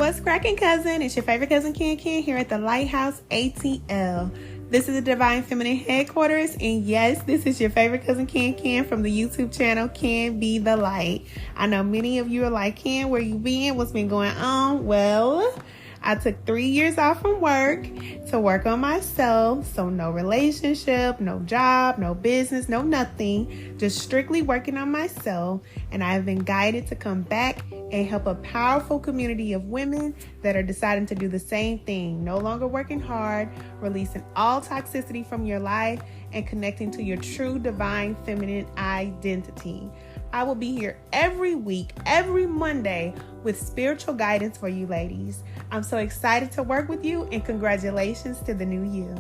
What's cracking, cousin? It's your favorite cousin Ken here at the Lighthouse ATL. This is the Divine Feminine headquarters, and yes, this is your favorite cousin Ken from the YouTube channel Can Be the Light. I know many of you are like, Ken, where you been? What's been going on? Well, I took 3 years off from work to work on myself. So no relationship, no job, no business, no nothing. Just strictly working on myself. And I have been guided to come back and help a powerful community of women that are deciding to do the same thing. No longer working hard, releasing all toxicity from your life, and connecting to your true divine feminine identity. I will be here every week, every Monday, with spiritual guidance for you ladies. I'm so excited to work with you, and congratulations to the new you.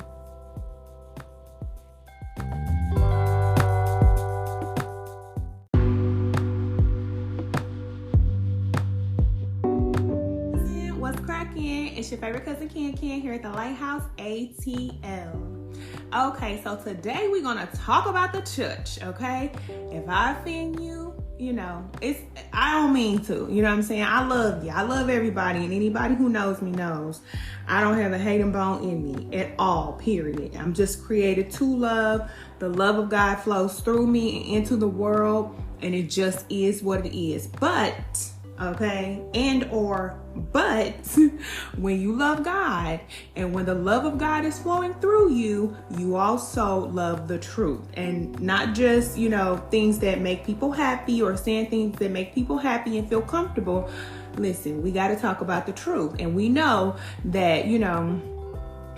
What's cracking? It's your favorite cousin Ken here at the Lighthouse ATL. Okay, so today we're gonna talk about the church, okay? If I offend you, I don't mean to, you know what I'm saying? I love you. I love everybody, and anybody who knows me knows I don't have a hating bone in me at all, period. I'm just created to love. The love of God flows through me and into the world, and it just is what it is. But when you love God and when the love of God is flowing through you, you also love the truth, and not just, things that make people happy or saying things that make people happy and feel comfortable. Listen, we got to talk about the truth. And we know that,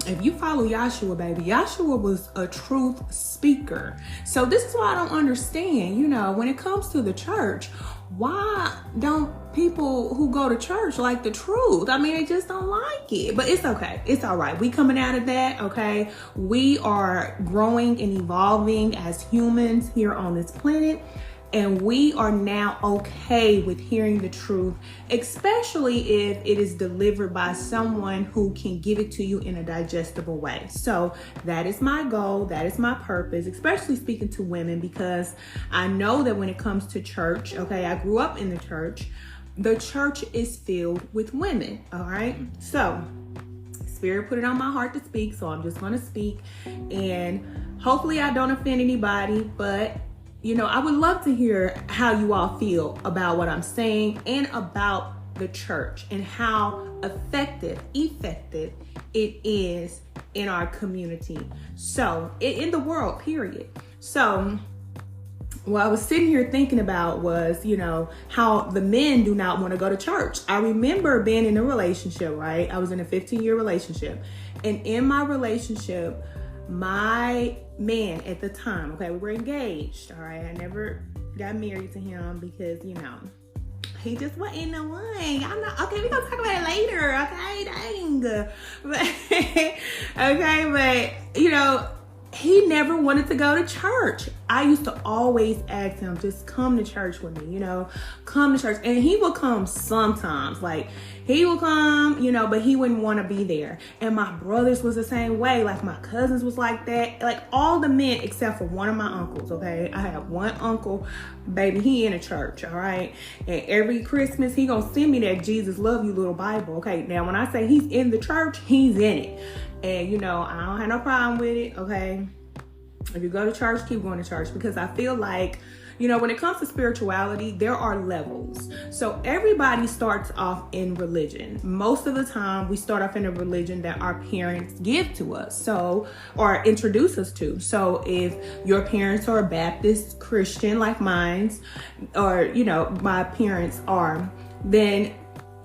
if you follow Yahshua, baby, Yahshua was a truth speaker. So this is why I don't understand, when it comes to the church, why don't people who go to church like the truth? I mean, they just don't like it. But it's okay. It's all right. We coming out of that, okay? We are growing and evolving as humans here on this planet. And we are now okay with hearing the truth, especially if it is delivered by someone who can give it to you in a digestible way. So that is my goal. That is my purpose, especially speaking to women, because I know that when it comes to church, okay, I grew up in the church. The church is filled with women, all right? So Spirit put it on my heart to speak, so I'm just going to speak. And hopefully I don't offend anybody, but I would love to hear how you all feel about what I'm saying and about the church and how effective it is in our community. So in the world, period. So what I was sitting here thinking about was, how the men do not want to go to church. I remember being in a relationship, right? I was in a 15-year relationship. And in my relationship, my man at the time, okay, we were engaged, all right? I never got married to him because, he just wasn't in the way. I'm not, okay, we're gonna talk about it later, okay? Dang. But, he never wanted to go to church. I used to always ask him, just come to church with me, come to church. And he would come sometimes, like he would come, but he wouldn't want to be there. And my brothers was the same way. Like my cousins was like that. Like all the men except for one of my uncles, okay? I have one uncle, baby, he in a church, all right? And every Christmas, he gonna send me that Jesus Love You little Bible, okay? Now, when I say he's in the church, he's in it. And, I don't have no problem with it, okay? If you go to church, keep going to church, because I feel like, when it comes to spirituality, there are levels. So everybody starts off in religion. Most of the time, we start off in a religion that our parents give to us, or introduce us to. So if your parents are a Baptist Christian like mine's, or, my parents are, then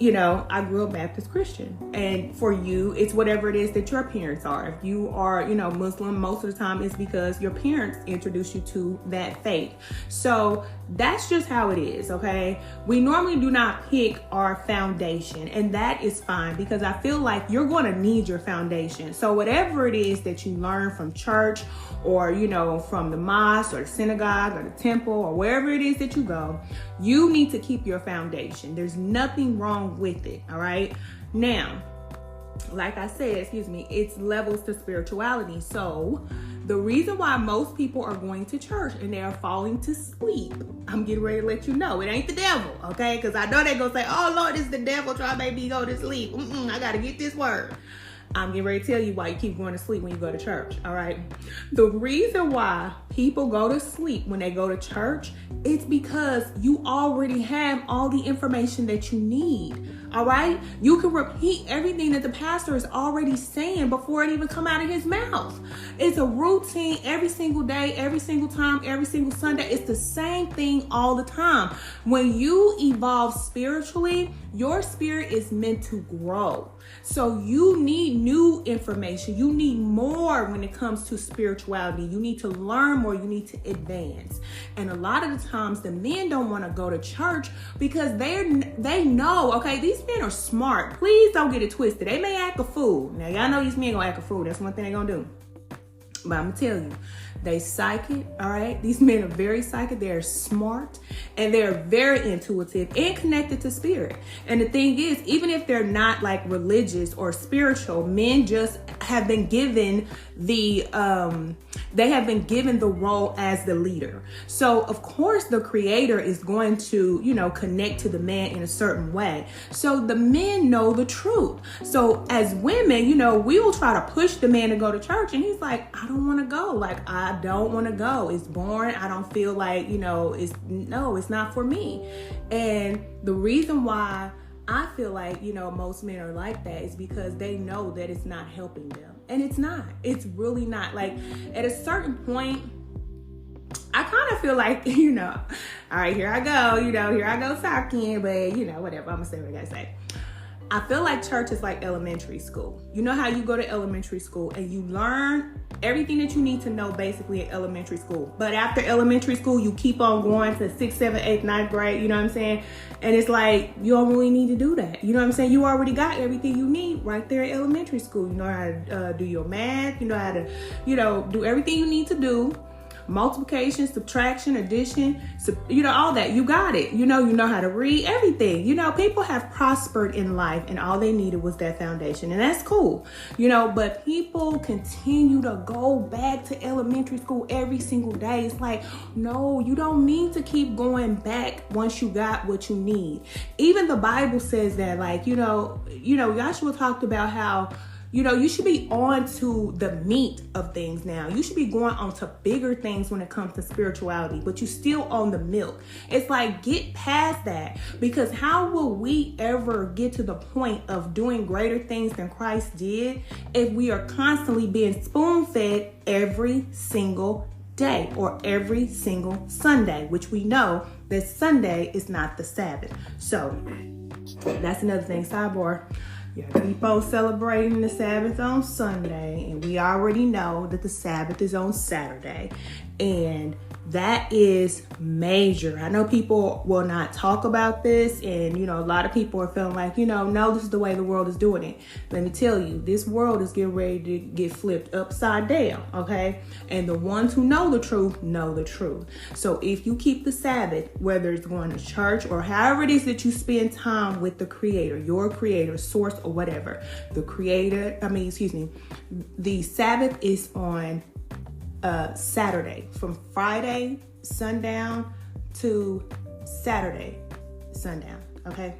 I grew up Baptist Christian. And for you, it's whatever it is that your parents are. If you are, Muslim, most of the time it's because your parents introduced you to that faith. So that's just how it is, okay? We normally do not pick our foundation, and that is fine, because I feel like you're going to need your foundation. So whatever it is that you learn from church, or, from the mosque or the synagogue or the temple or wherever it is that you go, you need to keep your foundation. There's nothing wrong with it, all right? Now, like I said, it's levels to spirituality. So The reason why most people are going to church and they are falling to sleep, I'm getting ready to let you know, it ain't the devil, okay? Because I know they're going to say, oh, Lord, it's the devil trying to make me go to sleep. I got to get this word. I'm getting ready to tell you why you keep going to sleep when you go to church, all right? The reason why people go to sleep when they go to church, it's because you already have all the information that you need, all right? You can repeat everything that the pastor is already saying before it even come out of his mouth. It's a routine every single day, every single time, every single Sunday. It's the same thing all the time. When you evolve spiritually, your spirit is meant to grow. So you need new information. You need more when it comes to spirituality. You need to learn more. You need to advance. And a lot of the times the men don't want to go to church because they know, okay, these men are smart. Please don't get it twisted. They may act a fool. Now, y'all know these men gonna act a fool. That's one thing they're gonna do. But I'm gonna tell you, they psychic, all right? These men are very psychic. They're smart and they're very intuitive and connected to spirit. And the thing is, even if they're not like religious or spiritual, men just have been given the role as the leader. So of course the creator is going to, connect to the man in a certain way. So the men know the truth. So as women, we will try to push the man to go to church and he's like, I don't want to go. Like, I don't want to go. It's boring. I don't feel like, it's not for me. And the reason why I feel like, most men are like that is because they know that it's not helping them. And it's not. It's really not. Like, at a certain point, I kind of feel like, all right, here I go, here I go talking, but, whatever. I'm going to say what I got to say. I feel like church is like elementary school. You know how you go to elementary school and you learn everything that you need to know basically in elementary school. But after elementary school, you keep on going to 6th, 7th, 8th, 9th grade, you know what I'm saying? And it's like, you don't really need to do that. You know what I'm saying? You already got everything you need right there at elementary school. You know how to do your math, you know how to, do everything you need to do. Multiplication, subtraction, addition, all that. You got it. You know how to read everything. People have prospered in life and all they needed was that foundation. And that's cool. But people continue to go back to elementary school every single day. It's like, no, you don't need to keep going back once you got what you need. Even the Bible says that, like, Joshua talked about how you should be on to the meat of things now. You should be going on to bigger things when it comes to spirituality, but you still on the milk. It's like, get past that, because how will we ever get to the point of doing greater things than Christ did if we are constantly being spoon-fed every single day or every single Sunday, which we know that Sunday is not the Sabbath. So that's another thing. Sidebar. Yeah, keep on celebrating the Sabbath on Sunday, and we already know that the Sabbath is on Saturday, and that is major. I know people will not talk about this, and a lot of people are feeling like, no, this is the way the world is doing it. Let me tell you, this world is getting ready to get flipped upside down, okay? And the ones who know the truth know the truth. So if you keep the Sabbath, whether it's going to church or however it is that you spend time with the creator, your creator, source, or whatever, the Sabbath is on Saturday, from Friday sundown to Saturday sundown. Okay,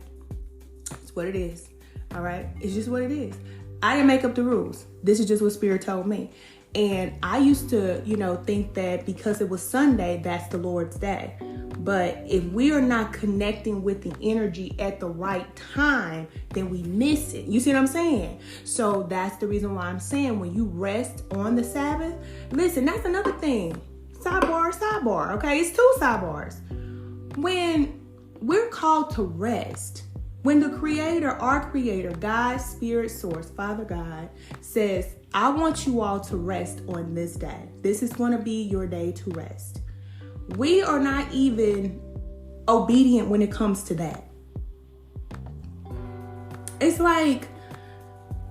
it's what it is. All right, it's just what it is. I didn't make up the rules. This is just what Spirit told me. And I used to, think that because it was Sunday, that's the Lord's day. But if we are not connecting with the energy at the right time, then we miss it. You see what I'm saying? So that's the reason why I'm saying when you rest on the Sabbath, listen, that's another thing. Sidebar, okay? It's 2 sidebars. When we're called to rest, when the creator, our creator, God, Spirit, Source, Father God, says, I want you all to rest on this day. This is going to be your day to rest. We are not even obedient when it comes to that. It's like,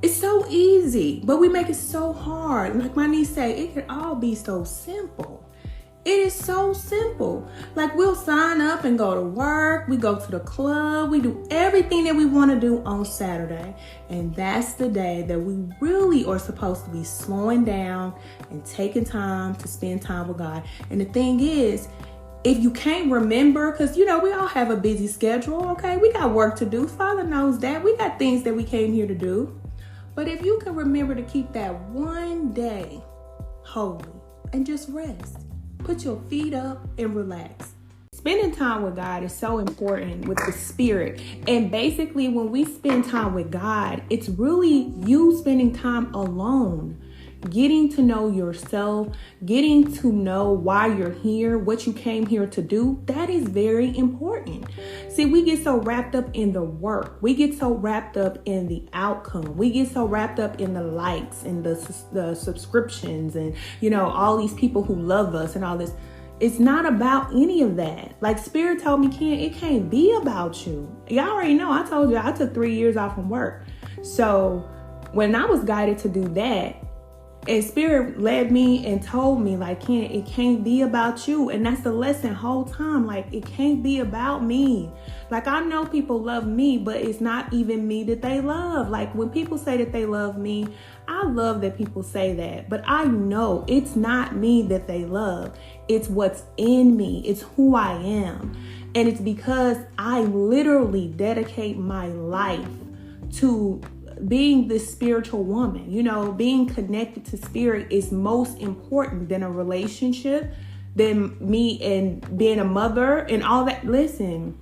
it's so easy, but we make it so hard. Like my niece say, it could all be so simple. It is so simple. Like, we'll sign up and go to work. We go to the club. We do everything that we want to do on Saturday. And that's the day that we really are supposed to be slowing down and taking time to spend time with God. And the thing is, if you can't remember, because, we all have a busy schedule, okay? We got work to do. Father knows that. We got things that we came here to do. But if you can remember to keep that one day holy and just rest, put your feet up and relax. Spending time with God is so important with the spirit. And basically, when we spend time with God, it's really you spending time alone. Getting to know yourself, getting to know why you're here, what you came here to do, that is very important. See, we get so wrapped up in the work. We get so wrapped up in the outcome. We get so wrapped up in the likes and the subscriptions and, all these people who love us and all this. It's not about any of that. Like Spirit told me, it can't be about you. Y'all already know, I told you I took 3 years off from work. So when I was guided to do that, and Spirit led me and told me, like, it can't be about you. And that's the lesson whole time. Like, it can't be about me. Like, I know people love me, but it's not even me that they love. Like, when people say that they love me, I love that people say that. But I know it's not me that they love. It's what's in me. It's who I am. And it's because I literally dedicate my life to being this spiritual woman. Being connected to spirit is most important than a relationship, than me and being a mother and all that. Listen,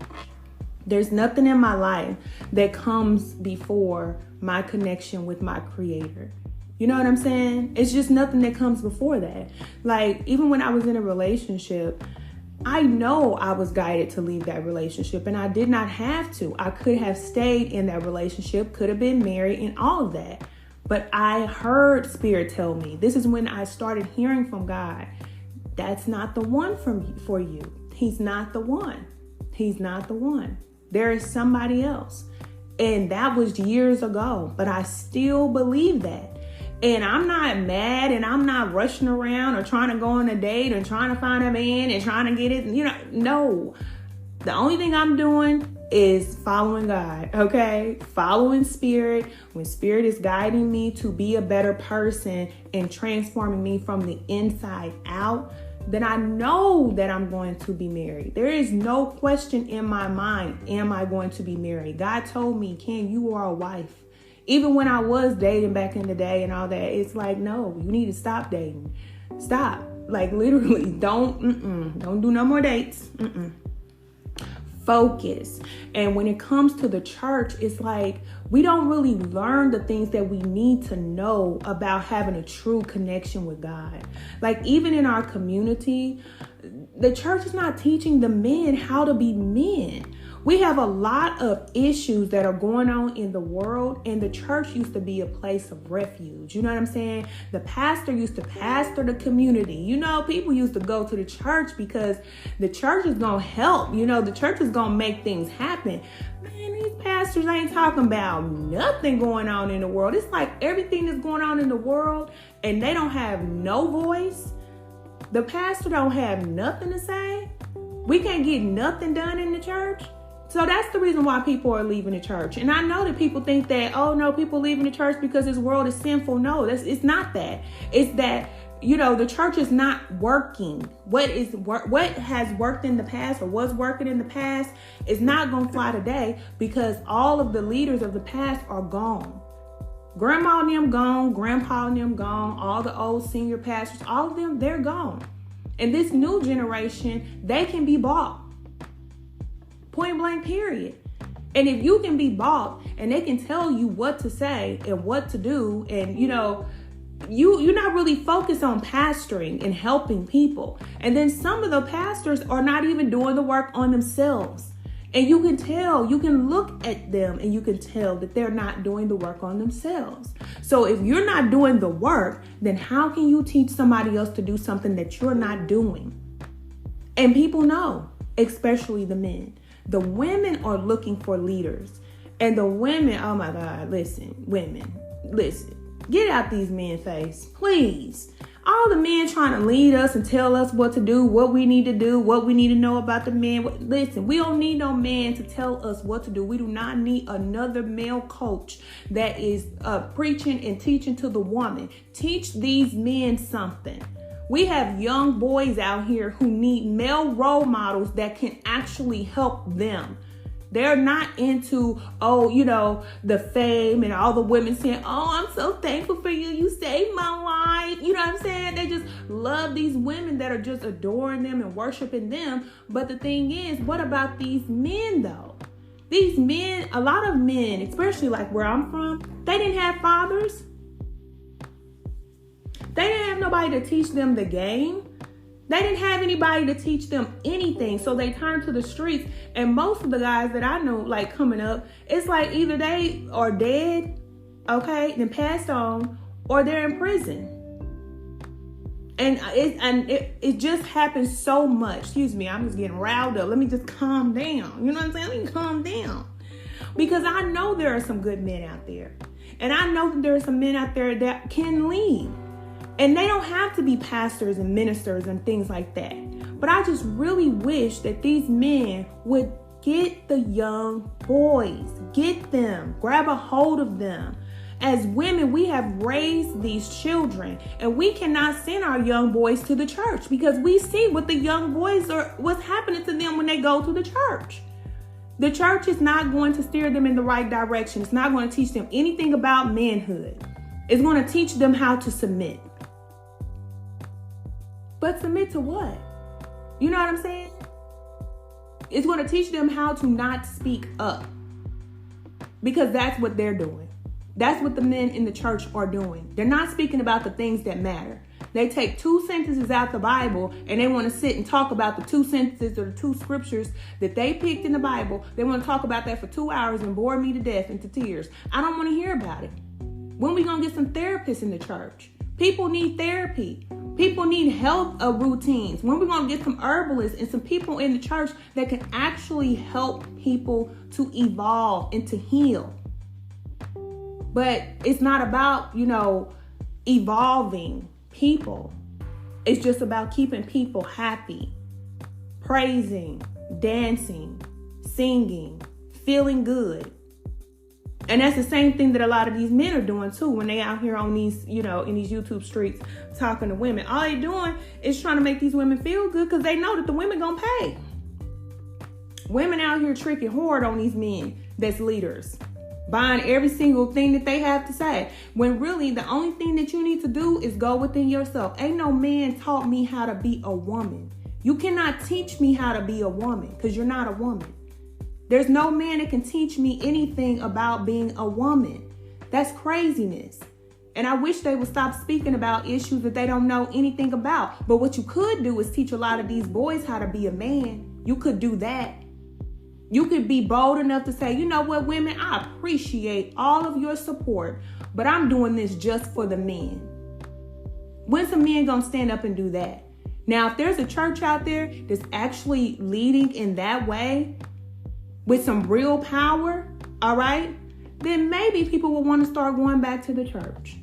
there's nothing in my life that comes before my connection with my creator. You know what I'm saying? It's just nothing that comes before that. Like, even when I was in a relationship, I know I was guided to leave that relationship, and I did not have to. I could have stayed in that relationship, could have been married and all of that. But I heard Spirit tell me, this is when I started hearing from God, that's not the one for you. He's not the one. He's not the one. There is somebody else. And that was years ago, but I still believe that. And I'm not mad, and I'm not rushing around or trying to go on a date and trying to find a man and trying to get it. No. The only thing I'm doing is following God, okay? Following Spirit. When Spirit is guiding me to be a better person and transforming me from the inside out, then I know that I'm going to be married. There is no question in my mind, am I going to be married? God told me, Ken, you are a wife. Even when I was dating back in the day and all that, it's like, no, you need to stop dating. Stop. Like, literally, don't do no more dates. Focus. And when it comes to the church, it's like we don't really learn the things that we need to know about having a true connection with God. Like, even in our community, the church is not teaching the men how to be men. We have a lot of issues that are going on in the world, and the church used to be a place of refuge. You know what I'm saying? The pastor used to pastor the community. People used to go to the church because the church is going to help. The church is going to make things happen. Man, these pastors ain't talking about nothing going on in the world. It's like everything that's going on in the world, and they don't have no voice. The pastor don't have nothing to say. We can't get nothing done in the church. So that's the reason why people are leaving the church. And I know that people think that, oh no, people leaving the church because this world is sinful. No, it's not that. It's that, the church is not working. What has worked in the past or was working in the past is not going to fly today because all of the leaders of the past are gone. Grandma and them gone, grandpa and them gone, all the old senior pastors, all of them, they're gone. And this new generation, they can be bought. Point blank, period. And if you can be bought and they can tell you what to say and what to do, and you're not really focused on pastoring and helping people. And then some of the pastors are not even doing the work on themselves. And you can tell, you can look at them and you can tell that they're not doing the work on themselves. So if you're not doing the work, then how can you teach somebody else to do something that you're not doing? And people know, especially the men. The women are looking for leaders. And the women, oh my God, listen, women, listen. Get out these men's face, please. All the men trying to lead us and tell us what to do, what we need to do, what we need to know about the man. Listen, we don't need no man to tell us what to do. We do not need another male coach that is preaching and teaching to the woman. Teach these men something. We have young boys out here who need male role models that can actually help them. They're not into, the fame and all the women saying, oh, I'm so thankful for you. You saved my life. You know what I'm saying? They just love these women that are just adoring them and worshiping them. But the thing is, what about these men though? These men, a lot of men, especially like where I'm from, they didn't have fathers. They didn't have nobody to teach them the game. They didn't have anybody to teach them anything. So they turned to the streets. And most of the guys that I know, like coming up, it's like either they are dead, then passed on, or they're in prison. And it just happens so much. Excuse me, I'm just getting riled up. Let me just calm down. You know what I'm saying? Let me calm down. Because I know there are some good men out there. And I know that there are some men out there that can lead. And they don't have to be pastors and ministers and things like that. But I just really wish that these men would get the young boys, get them, grab a hold of them. As women, we have raised these children, and we cannot send our young boys to the church because we see what the young boys what's happening to them when they go to the church. The church is not going to steer them in the right direction. It's not going to teach them anything about manhood. It's going to teach them how to submit. But submit to what? You know what I'm saying? It's going to teach them how to not speak up. Because that's what they're doing. That's what the men in the church are doing. They're not speaking about the things that matter. They take 2 sentences out the Bible and they want to sit and talk about the 2 sentences or the 2 scriptures that they picked in the Bible. They want to talk about that for 2 hours and bore me to death into tears. I don't want to hear about it. When we going to get some therapists in the church? People need therapy. People need health routines. When we're going to get some herbalists and some people in the church that can actually help people to evolve and to heal. But it's not about, evolving people. It's just about keeping people happy, praising, dancing, singing, feeling good. And that's the same thing that a lot of these men are doing too when they out here on these, in these YouTube streets talking to women. All they doing is trying to make these women feel good because they know that the women gonna pay. Women out here tricking hard on these men that's leaders, buying every single thing that they have to say. When really the only thing that you need to do is go within yourself. Ain't no man taught me how to be a woman. You cannot teach me how to be a woman because you're not a woman. There's no man that can teach me anything about being a woman. That's craziness. And I wish they would stop speaking about issues that they don't know anything about. But what you could do is teach a lot of these boys how to be a man. You could do that. You could be bold enough to say, you know what, women, I appreciate all of your support, but I'm doing this just for the men. When's a man gonna stand up and do that? Now, if there's a church out there that's actually leading in that way, with some real power, all right, then maybe people will want to start going back to the church.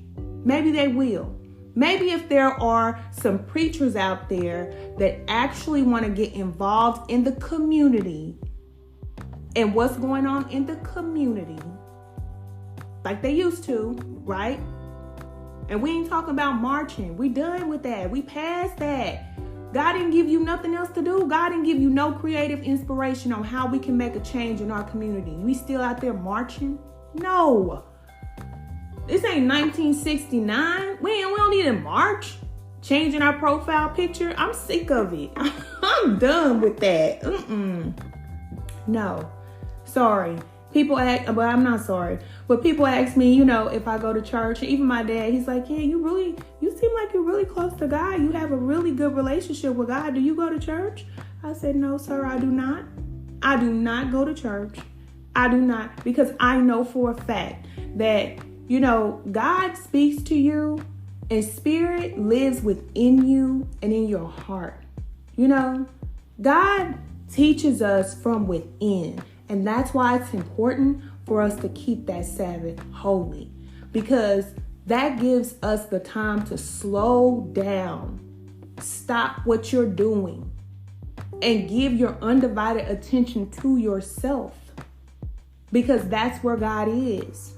Maybe they will. Maybe if there are some preachers out there that actually want to get involved in the community and what's going on in the community, like they used to, right? And we ain't talking about marching. We done with that. We passed that. God didn't give you nothing else to do. God didn't give you no creative inspiration on how we can make a change in our community. We still out there marching? No. This ain't 1969. We don't need to march. Changing our profile picture. I'm sick of it. I'm done with that. No. Sorry. People ask, well, I'm not sorry, but people ask me, if I go to church, and even my dad, he's like, yeah, you seem like you're really close to God. You have a really good relationship with God. Do you go to church? I said, no, sir, I do not. I do not go to church. I do not, because I know for a fact that, God speaks to you and spirit lives within you and in your heart. God teaches us from within. And that's why it's important for us to keep that Sabbath holy. Because That gives us the time to slow down, stop what you're doing, and give your undivided attention to yourself, because that's where God is.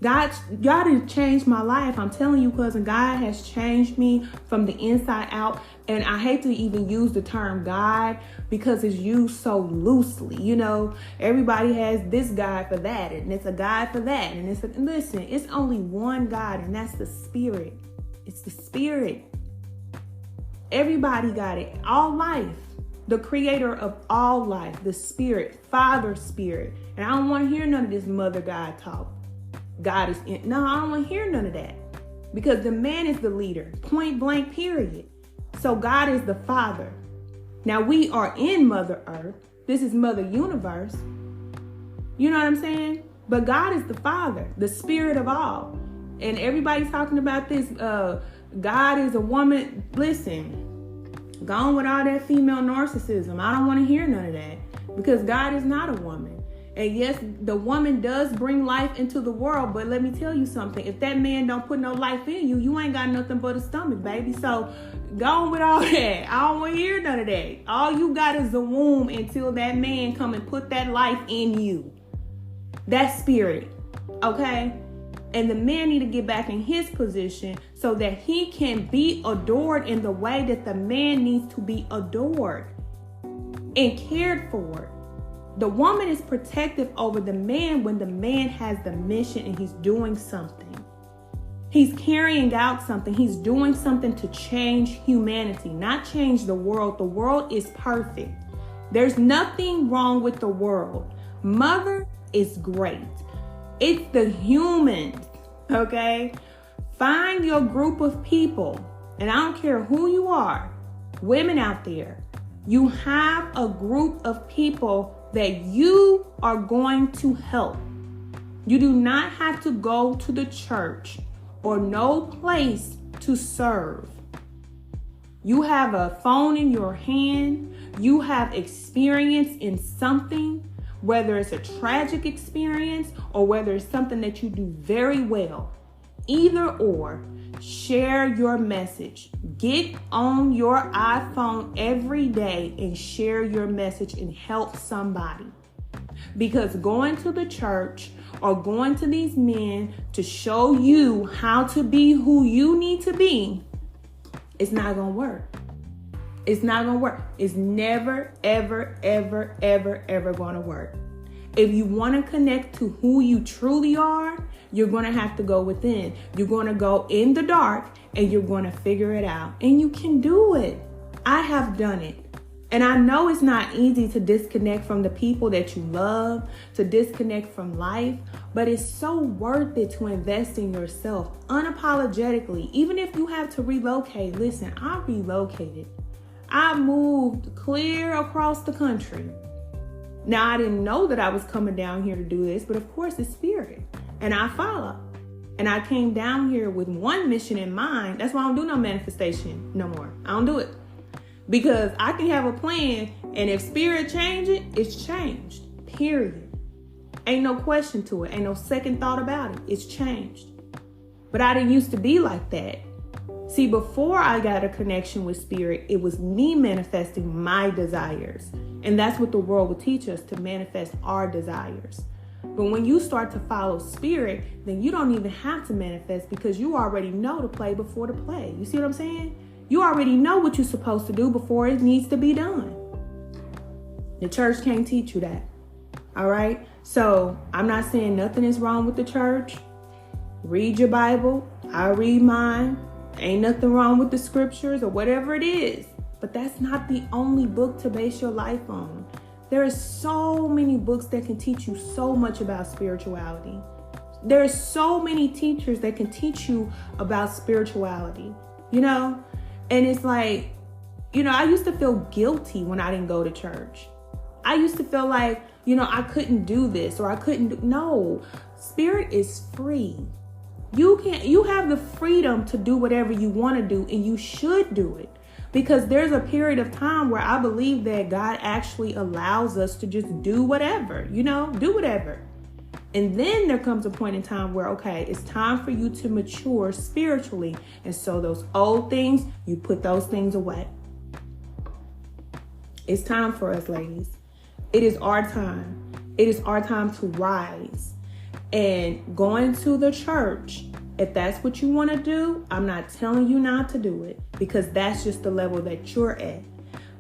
God has changed my life. I'm telling you, cousin, God has changed me from the inside out. And I hate to even use the term God because it's used so loosely. You know, everybody has this God for that, and it's a God for that. And listen, it's only one God, and that's the Spirit. It's the Spirit. Everybody got it. All life. The creator of all life, the Spirit, Father Spirit. And I don't want to hear none of this mother God talk. God is in. No, I don't want to hear none of that, because the man is the leader, point blank, period. So God is the Father. Now we are in Mother Earth. This is Mother Universe. You know what I'm saying? But God is the Father, the Spirit of all. And everybody's talking about this. God is a woman. Listen, go on with all that female narcissism. I don't want to hear none of that, because God is not a woman. And yes, the woman does bring life into the world, but let me tell you something. If that man don't put no life in you, you ain't got nothing but a stomach, baby. So go on with all that. I don't want to hear none of that. All you got is a womb until that man come and put that life in you. That spirit, okay? And the man need to get back in his position so that he can be adored in the way that the man needs to be adored and cared for. The woman is protective over the man when the man has the mission and he's doing something. He's carrying out something. He's doing something to change humanity, not change the world. The world is perfect. There's nothing wrong with the world. Mother is great. It's the humans, okay? Find your group of people, and I don't care who you are, women out there. You have a group of people that you are going to help. You do not have to go to the church or no place to serve. You have a phone in your hand. You have experience in something, whether it's a tragic experience or whether it's something that you do very well. Either or, share your message. Get on your iPhone every day and share your message and help somebody. Because going to the church or going to these men to show you how to be who you need to be, it's not going to work. It's not going to work. It's never, ever, ever, ever, ever going to work. If you want to connect to who you truly are, you're going to have to go within. You're going to go in the dark and you're going to figure it out. And you can do it. I have done it. And I know it's not easy to disconnect from the people that you love, to disconnect from life, but it's so worth it to invest in yourself unapologetically. Even if you have to relocate, listen, I relocated. I moved clear across the country. Now, I didn't know that I was coming down here to do this, but of course it's spirit. And I follow. And I came down here with one mission in mind. That's why I don't do no manifestation no more. I don't do it. Because I can have a plan, and if spirit change it, it's changed. Period. Ain't no question to it. Ain't no second thought about it. It's changed. But I didn't used to be like that. See, before I got a connection with spirit, it was me manifesting my desires. And that's what the world will teach us, to manifest our desires. But when you start to follow spirit, then you don't even have to manifest, because you already know to play before the play. You see what I'm saying? You already know what you're supposed to do before it needs to be done. The church can't teach you that. All right? So I'm not saying nothing is wrong with the church. Read your Bible. I read mine. Ain't nothing wrong with the scriptures or whatever it is. But that's not the only book to base your life on. There are so many books that can teach you so much about spirituality. There are so many teachers that can teach you about spirituality, you know? And it's like, you know, I used to feel guilty when I didn't go to church. I used to feel like, you know, I couldn't do this or I couldn't do. No, spirit is free. You have the freedom to do whatever you want to do, and you should do it. Because there's a period of time where I believe that God actually allows us to just do whatever, you know, do whatever. And then there comes a point in time where, okay, it's time for you to mature spiritually. And so those old things, you put those things away. It's time for us, ladies. It is our time. It is our time to rise. And going to the church, if that's what you want to do, I'm not telling you not to do it, because that's just the level that you're at.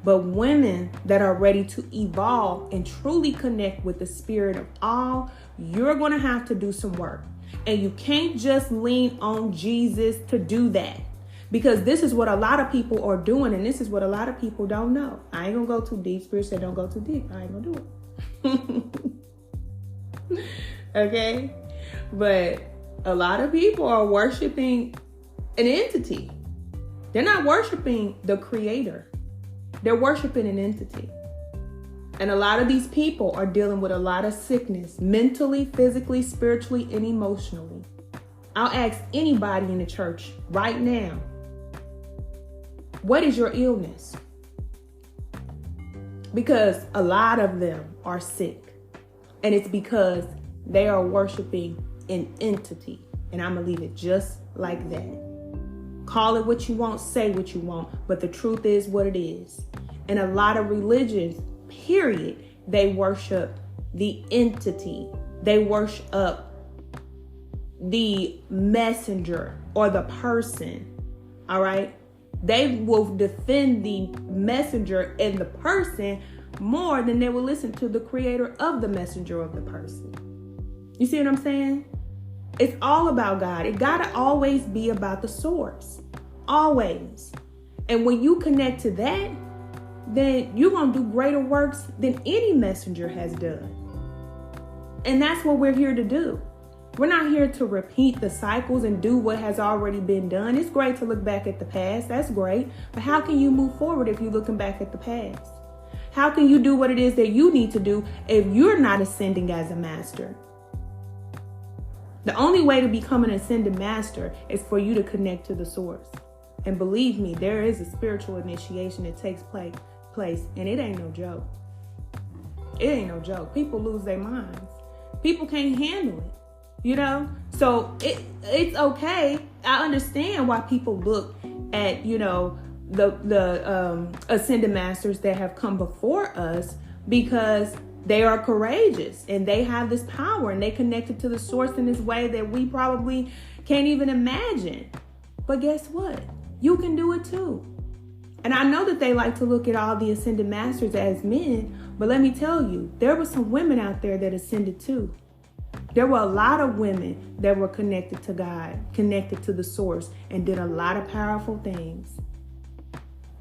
But women that are ready to evolve and truly connect with the spirit of all, you're going to have to do some work. And you can't just lean on Jesus to do that, because this is what a lot of people are doing. And this is what a lot of people don't know. I ain't going to go too deep. Spirit said don't go too deep. I ain't going to do it. Okay? But a lot of people are worshiping an entity. They're not worshiping the creator. They're worshiping an entity. And a lot of these people are dealing with a lot of sickness, mentally, physically, spiritually, and emotionally. I'll ask anybody in the church right now, what is your illness? Because a lot of them are sick. And it's because they are worshiping an entity. And I'm going to leave it just like that. Call it what you want, say what you want, but the truth is what it is. And a lot of religions, period, they worship the entity. They worship the messenger or the person. All right? They will defend the messenger and the person more than they will listen to the creator of the messenger of the person. You see what I'm saying? It's all about God. It gotta always be about the source. Always. And when you connect to that, then you're gonna do greater works than any messenger has done. And that's what we're here to do. We're not here to repeat the cycles and do what has already been done. It's great to look back at the past. That's great. But how can you move forward if you're looking back at the past? How can you do what it is that you need to do if you're not ascending as a master? The only way to become an ascended master is for you to connect to the source. And believe me, there is a spiritual initiation that takes place, and it ain't no joke. It ain't no joke. People lose their minds. People can't handle it, you know? So it's okay. I understand why people look at, you know, the ascended masters that have come before us, because they are courageous and they have this power and they connected to the source in this way that we probably can't even imagine. But guess what? You can do it too. And I know that they like to look at all the ascended masters as men, but let me tell you, there were some women out there that ascended too. There were a lot of women that were connected to God, connected to the source, and did a lot of powerful things.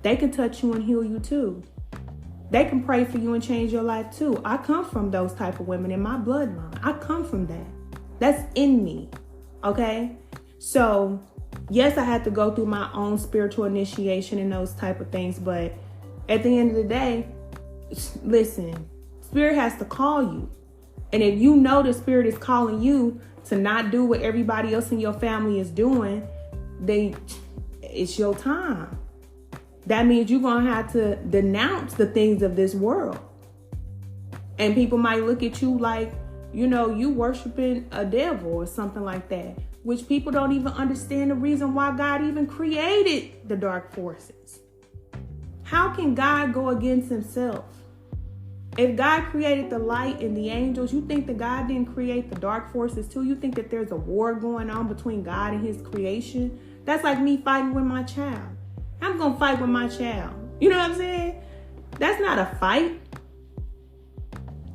They can touch you and heal you too. They can pray for you and change your life too. I come from those type of women in my bloodline. I come from that. That's in me. Okay? So, yes, I had to go through my own spiritual initiation and those type of things. But at the end of the day, listen, Spirit has to call you. And if you know the Spirit is calling you to not do what everybody else in your family is doing, then it's your time. That means you're going to have to denounce the things of this world. And people might look at you like, you know, you worshiping a devil or something like that, which people don't even understand the reason why God even created the dark forces. How can God go against himself? If God created the light and the angels, you think that God didn't create the dark forces too? You think that there's a war going on between God and his creation? That's like me fighting with my child. I'm going to fight with my child. You know what I'm saying? That's not a fight.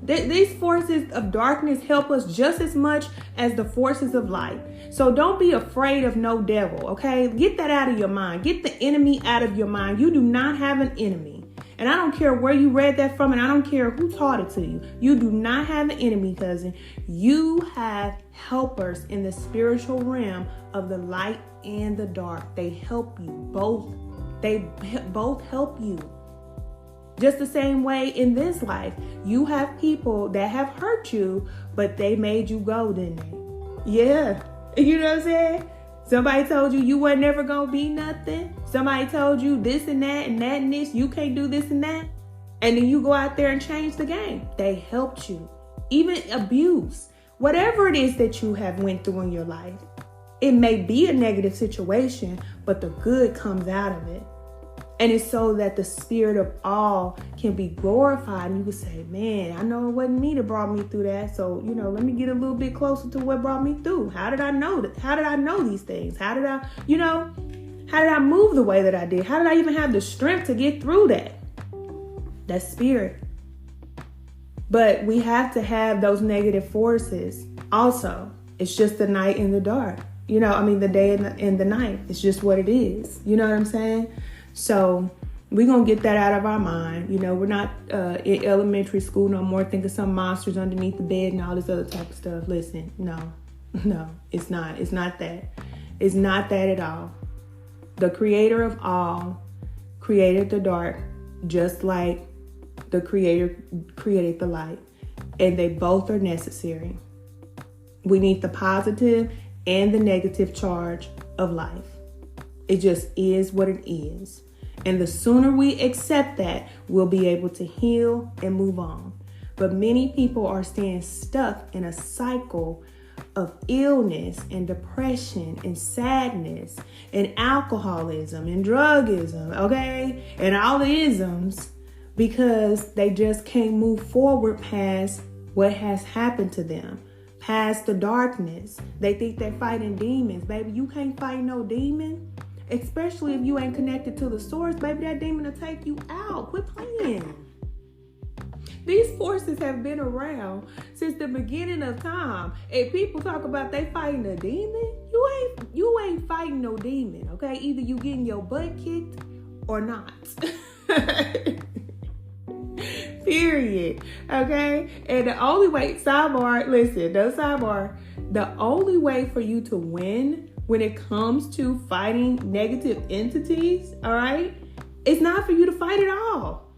These forces of darkness help us just as much as the forces of light. So don't be afraid of no devil, okay? Get that out of your mind. Get the enemy out of your mind. You do not have an enemy. And I don't care where you read that from, and I don't care who taught it to you. You do not have an enemy, cousin. You have helpers in the spiritual realm of the light and the dark. They help you both. They both help you. Just the same way in this life, you have people that have hurt you, but they made you go, didn't they? Yeah. You know what I'm saying? Somebody told you you were never going to be nothing. Somebody told you this and that and that and this. You can't do this and that. And then you go out there and change the game. They helped you. Even abuse. Whatever it is that you have went through in your life, it may be a negative situation, but the good comes out of it. And it's so that the spirit of all can be glorified. And you can say, man, I know it wasn't me that brought me through that. So, let me get a little bit closer to what brought me through. How did I know that? How did I know these things? How did I move the way that I did? How did I even have the strength to get through that? That's spirit. But we have to have those negative forces also. It's just the night and the dark. The day and the night. It's just what it is. You know what I'm saying? So we're going to get that out of our mind. We're not in elementary school no more thinking some monsters underneath the bed and all this other type of stuff. Listen, no, it's not. It's not that. It's not that at all. The creator of all created the dark just like the creator created the light. And they both are necessary. We need the positive and the negative charge of life. It just is what it is. And the sooner we accept that, we'll be able to heal and move on. But many people are staying stuck in a cycle of illness and depression and sadness and alcoholism and drugism, okay? And all the isms, because they just can't move forward past what has happened to them, past the darkness. They think they're fighting demons. Baby, you can't fight no demon. Especially if you ain't connected to the source, baby, that demon will take you out. Quit playing. These forces have been around since the beginning of time. And people talk about they fighting a demon. You ain't fighting no demon, okay? Either you getting your butt kicked or not. Period. Okay? And the only way, the only way for you to win when it comes to fighting negative entities, all right, it's not for you to fight at all.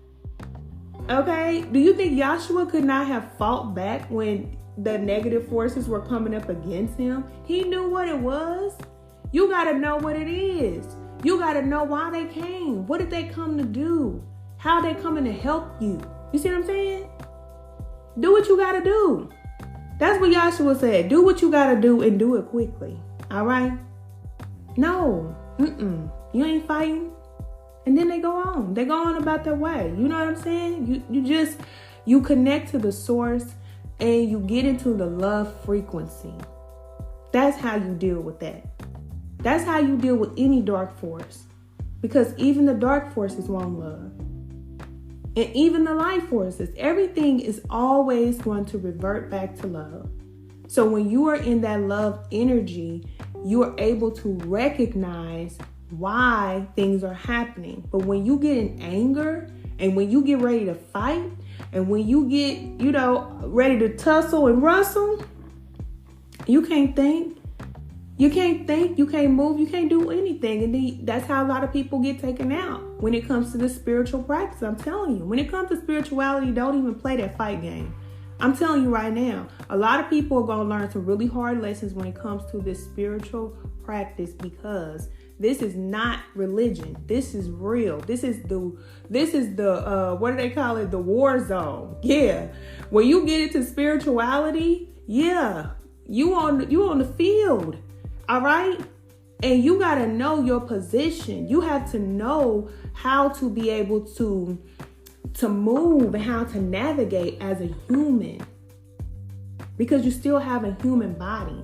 Okay? Do you think Joshua could not have fought back when the negative forces were coming up against him? He knew what it was. You got to know what it is. You got to know why they came. What did they come to do? How they coming to help you? You see what I'm saying? Do what you got to do. That's what Joshua said. Do what you got to do and do it quickly. All right? No. You ain't fighting. And then they go on. They go on about their way. You know what I'm saying? You connect to the source and you get into the love frequency. That's how you deal with that. That's how you deal with any dark force. Because even the dark forces want love. And even the light forces, everything is always going to revert back to love. So when you are in that love energy, you are able to recognize why things are happening. But when you get in anger and when you get ready to fight and when you get, ready to tussle and rustle, you can't think. You can't think, you can't move, you can't do anything. And then that's how a lot of people get taken out when it comes to the spiritual practice. I'm telling you, when it comes to spirituality, don't even play that fight game. I'm telling you right now, a lot of people are going to learn some really hard lessons when it comes to this spiritual practice, because this is not religion. This is real. This is the what do they call it? The war zone. Yeah. When you get into spirituality, yeah, you on the field. All right. And you got to know your position. You have to know how to be able to move and how to navigate as a human, because you still have a human body.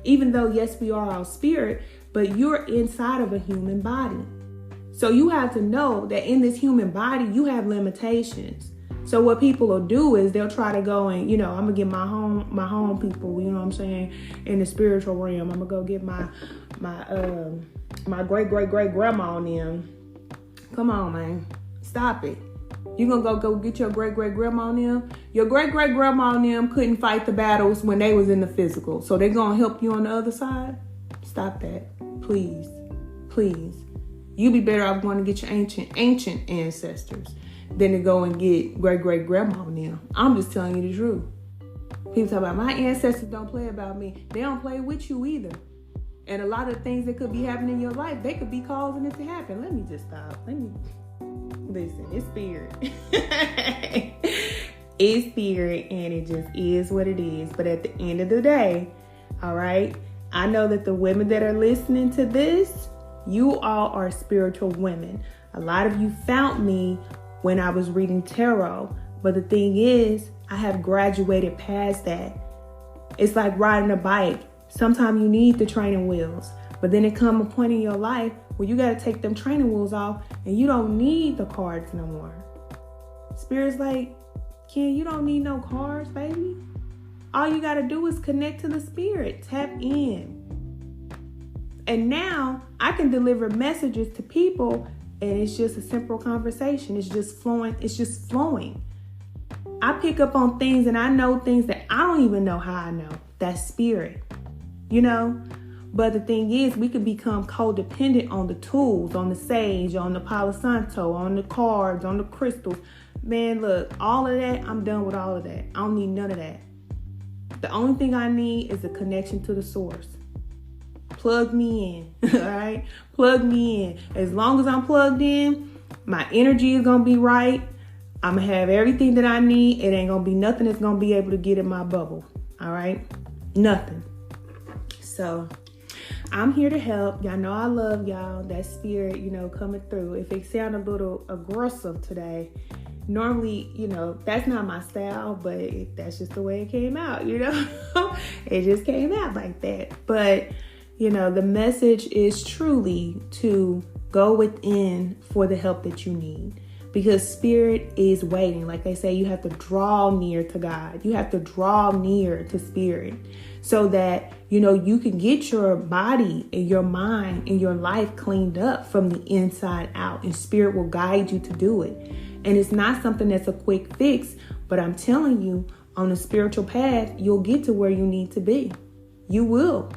Even though, yes, we are our spirit, but you're inside of a human body. So you have to know that in this human body, you have limitations. So what people will do is they'll try to go and, I'm going to get my home people, you know what I'm saying, in the spiritual realm. I'm going to go get my great grandma on them. Come on, man. Stop it. You're going to go get your great grandma on them. Your great grandma on them couldn't fight the battles when they was in the physical. So they're going to help you on the other side? Stop that. Please. You be better off going to get your ancient ancestors than to go and get great grandma on them. I'm just telling you the truth. People talk about my ancestors don't play about me. They don't play with you either. And a lot of things that could be happening in your life, they could be causing it to happen. Let me just stop. Listen, it's spirit. is spirit, and it just is what it is. But at the end of the day, all right, I know that the women that are listening to this, you all are spiritual women. A lot of you found me when I was reading tarot. But the thing is, I have graduated past that. It's like riding a bike. Sometimes you need the training wheels. But then it comes a point in your life where you got to take them training wheels off and you don't need the cards no more. Spirit's like, Ken, you don't need no cards, baby. All you got to do is connect to the spirit. Tap in. And now I can deliver messages to people and it's just a simple conversation. It's just flowing. It's just flowing. I pick up on things and I know things that I don't even know how I know. That's spirit, you know? But the thing is, we can become codependent on the tools, on the sage, on the Palo Santo, on the cards, on the crystals. Man, look, all of that, I'm done with all of that. I don't need none of that. The only thing I need is a connection to the source. Plug me in, all right? Plug me in. As long as I'm plugged in, my energy is going to be right. I'm going to have everything that I need. It ain't going to be nothing that's going to be able to get in my bubble, all right? Nothing. So I'm here to help. Y'all know I love y'all. That spirit, you know, coming through. If it sound a little aggressive today, normally, you know, that's not my style, but that's just the way it came out, you know? It just came out like that. But, you know, the message is truly to go within for the help that you need. Because spirit is waiting. Like they say, you have to draw near to God. You have to draw near to spirit so that, you know, you can get your body and your mind and your life cleaned up from the inside out. And spirit will guide you to do it. And it's not something that's a quick fix. But I'm telling you, on a spiritual path, you'll get to where you need to be. You will.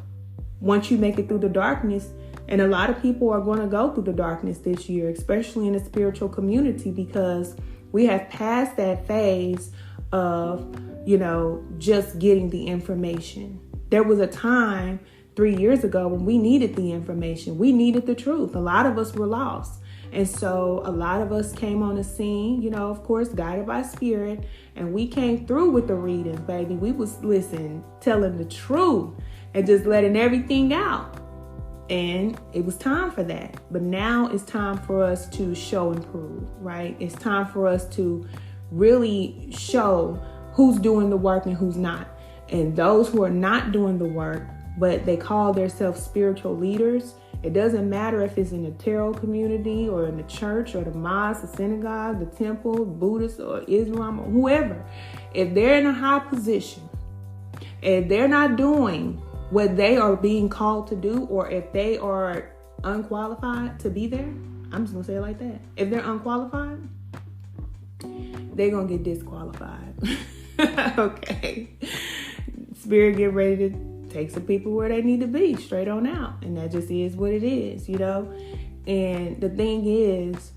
Once you make it through the darkness. And a lot of people are going to go through the darkness this year, especially in the spiritual community, because we have passed that phase of, you know, just getting the information. There was a time 3 years ago when we needed the information. We needed the truth. A lot of us were lost. And so a lot of us came on the scene, you know, of course, guided by spirit. And we came through with the readings, baby. We was, telling the truth and just letting everything out. And it was time for that. But now it's time for us to show and prove, right? It's time for us to really show who's doing the work and who's not. And those who are not doing the work, but they call themselves spiritual leaders, it doesn't matter if it's in the tarot community or in the church or the mosque, the synagogue, the temple, Buddhist or Islam or whoever. If they're in a high position and they're not doing what they are being called to do, or if they are unqualified to be there, I'm just gonna say it like that. If they're unqualified, they're gonna get disqualified. Okay. Spirit get ready to take some people where they need to be, straight on out. And that just is what it is, you know? And the thing is,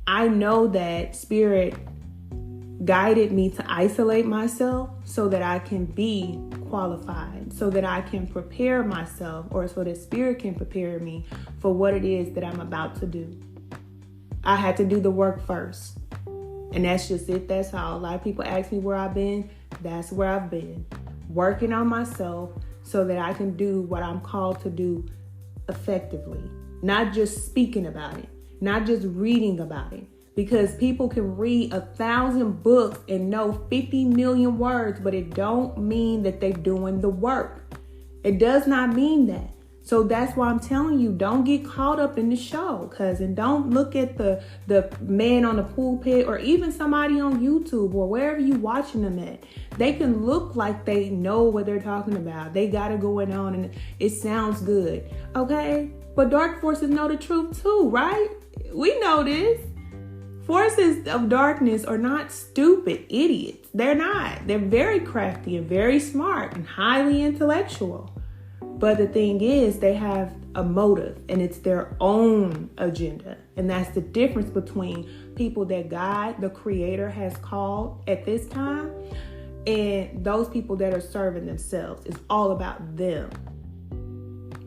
I know that spirit guided me to isolate myself so that I can be qualified, so that I can prepare myself, or so that spirit can prepare me for what it is that I'm about to do. I had to do the work first. And that's just it. That's all. A lot of people ask me where I've been. That's where I've been. Working on myself so that I can do what I'm called to do effectively. Not just speaking about it. Not just reading about it. Because people can read 1,000 books and know 50 million words, but it don't mean that they're doing the work. It does not mean that. So that's why I'm telling you, don't get caught up in the show, cousin. Don't look at the man on the pulpit or even somebody on YouTube or wherever you watching them at. They can look like they know what they're talking about. They got it going on and it sounds good. Okay? But dark forces know the truth too, right? We know this. Forces of darkness are not stupid idiots. They're not. They're very crafty and very smart and highly intellectual. But the thing is, they have a motive and it's their own agenda. And that's the difference between people that God, the Creator, has called at this time and those people that are serving themselves. It's all about them.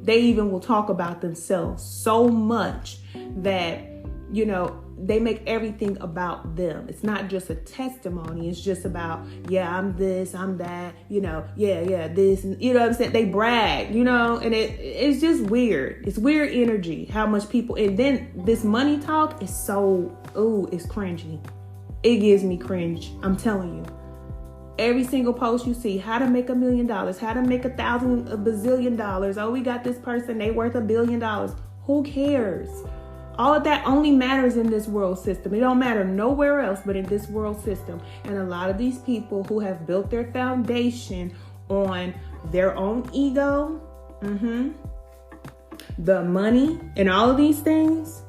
They even will talk about themselves so much that, you know, they make everything about them. It's not just a testimony. It's just about, yeah, I'm this, I'm that, this, and you know what I'm saying? They brag, and it's just weird. It's weird energy, how much people, and then this money talk is it's cringy. It gives me cringe. I'm telling you. Every single post you see, how to make $1 million, how to make a bazillion dollars. Oh, we got this person, they worth $1 billion. Who cares? All of that only matters in this world system. It don't matter nowhere else but in this world system. And a lot of these people who have built their foundation on their own ego, the money, and all of these things,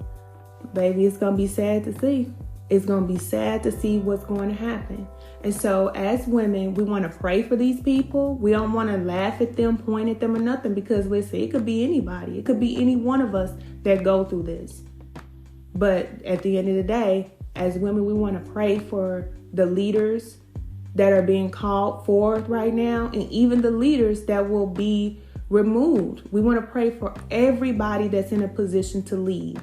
baby, it's going to be sad to see. It's going to be sad to see what's going to happen. And so as women, we want to pray for these people. We don't want to laugh at them, point at them or nothing, because listen, it could be anybody. It could be any one of us that go through this. But at the end of the day, as women, we want to pray for the leaders that are being called forth right now, and even the leaders that will be removed. We want to pray for everybody that's in a position to lead.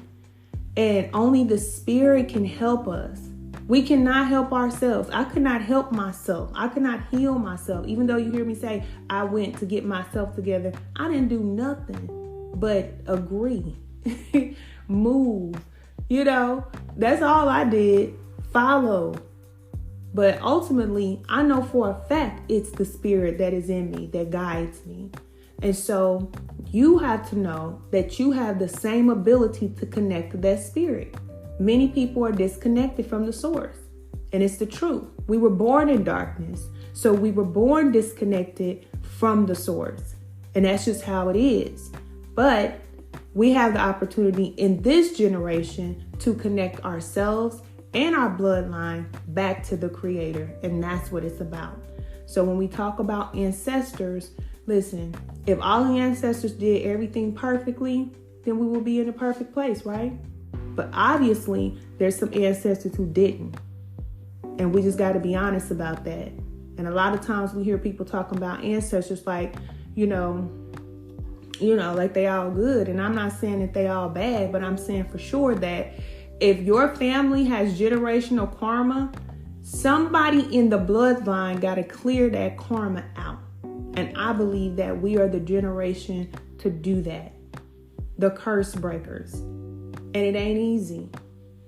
And only the Spirit can help us. We cannot help ourselves. I could not help myself. I could not heal myself. Even though you hear me say, I went to get myself together, I didn't do nothing but agree, move. That's all I did. Follow. But ultimately, I know for a fact it's the Spirit that is in me that guides me. And so you have to know that you have the same ability to connect to that Spirit. Many people are disconnected from the source, and it's the truth. We were born in darkness, so we were born disconnected from the source, and that's just how it is. But we have the opportunity in this generation to connect ourselves and our bloodline back to the Creator, and that's what it's about. So when we talk about ancestors, listen, if all the ancestors did everything perfectly, then we will be in a perfect place, right? But obviously, there's some ancestors who didn't. And we just got to be honest about that. And a lot of times we hear people talking about ancestors like, like they all good. And I'm not saying that they all bad, but I'm saying for sure that if your family has generational karma, somebody in the bloodline got to clear that karma out. And I believe that we are the generation to do that. The curse breakers. And it ain't easy.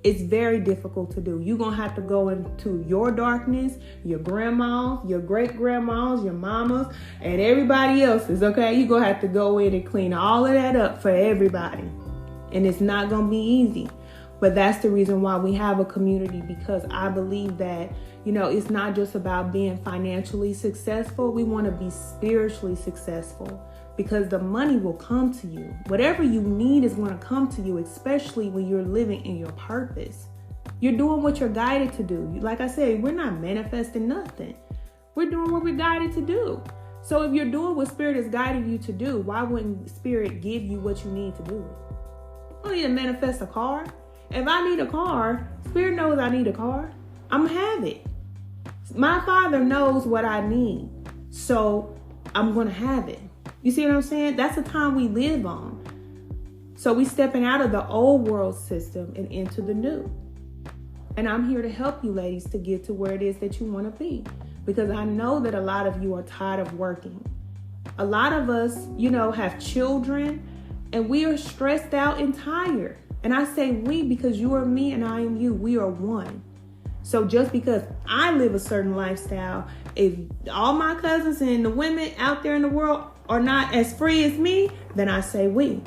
It's very difficult to do. You're going to have to go into your darkness, your grandmas, your great-grandmas, your mamas, and everybody else's, okay? You're going to have to go in and clean all of that up for everybody. And it's not going to be easy. But that's the reason why we have a community, because I believe that, it's not just about being financially successful. We want to be spiritually successful. Because the money will come to you. Whatever you need is going to come to you, especially when you're living in your purpose. You're doing what you're guided to do. Like I said, we're not manifesting nothing. We're doing what we're guided to do. So if you're doing what Spirit is guiding you to do, why wouldn't Spirit give you what you need to do it? I don't need to manifest a car. If I need a car, Spirit knows I need a car. I'm going to have it. My Father knows what I need. So I'm going to have it. You see what I'm saying? That's the time we live on. So we stepping out of the old world system and into the new. And I'm here to help you ladies to get to where it is that you want to be. Because I know that a lot of you are tired of working. A lot of us, have children, and we are stressed out and tired. And I say we because you are me and I am you. We are one. So just because I live a certain lifestyle, if all my cousins and the women out there in the world are not as free as me, then I say we.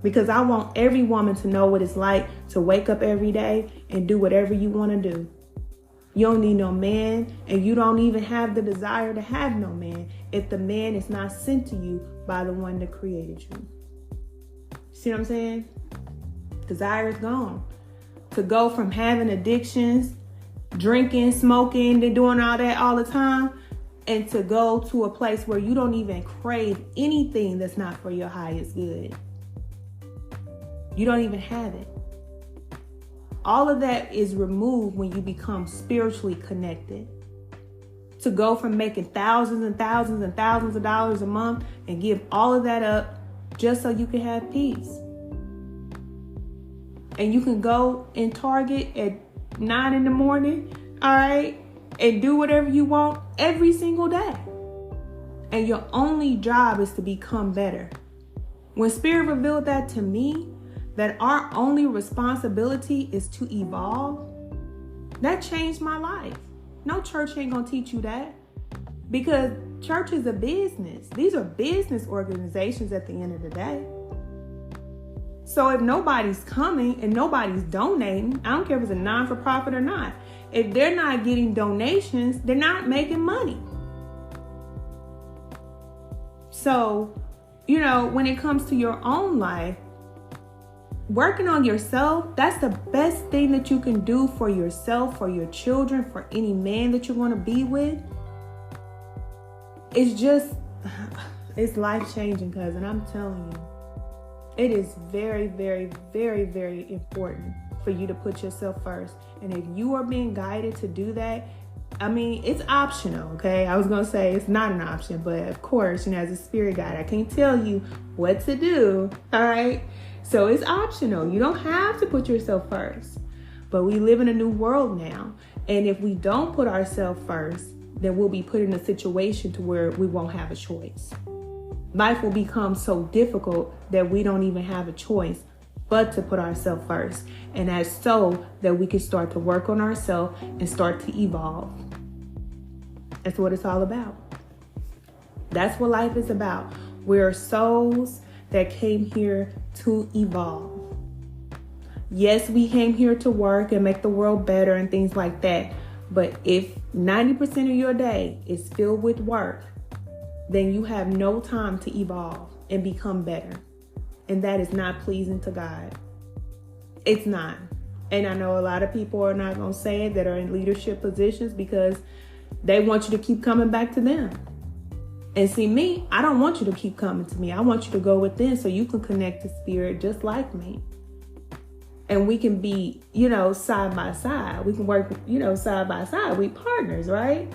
Because I want every woman to know what it's like to wake up every day and do whatever you want to do. You don't need no man, and you don't even have the desire to have no man if the man is not sent to you by the one that created you. See what I'm saying? Desire is gone. To go from having addictions, drinking, smoking, and doing all that all the time, and to go to a place where you don't even crave anything that's not for your highest good. You don't even have it. All of that is removed when you become spiritually connected. To go from making thousands and thousands and thousands of dollars a month and give all of that up just so you can have peace. And you can go in Target at 9 in the morning, all right, and do whatever you want every single day. And your only job is to become better. When Spirit revealed that to me, that our only responsibility is to evolve, that changed my life. No church ain't gonna teach you that, because church is a business. These are business organizations at the end of the day. So if nobody's coming and nobody's donating, I don't care if it's a non-for-profit or not, if they're not getting donations, they're not making money. So, you know, when it comes to your own life, working on yourself, that's the best thing that you can do for yourself, for your children, for any man that you want to be with. It's life-changing, cousin. I'm telling you. It is very, very, very, very important for you to put yourself first. And if you are being guided to do that, I mean, it's optional, okay? I was going to say it's not an option, but of course, you know, as a spirit guide, I can't tell you what to do, all right? So it's optional. You don't have to put yourself first. But we live in a new world now. And if we don't put ourselves first, then we'll be put in a situation to where we won't have a choice. Life will become so difficult that we don't even have a choice but to put ourselves first. And that's so that we can start to work on ourselves and start to evolve. That's what it's all about. That's what life is about. We're souls that came here to evolve. Yes, we came here to work and make the world better and things like that. But if 90% of your day is filled with work, then you have no time to evolve and become better. And that is not pleasing to God. It's not. And I know a lot of people are not going to say it that are in leadership positions because they want you to keep coming back to them. And see, me, I don't want you to keep coming to me. I want you to go within so you can connect to spirit just like me. And we can be, you know, side by side. We can work, you know, side by side. We partners, right?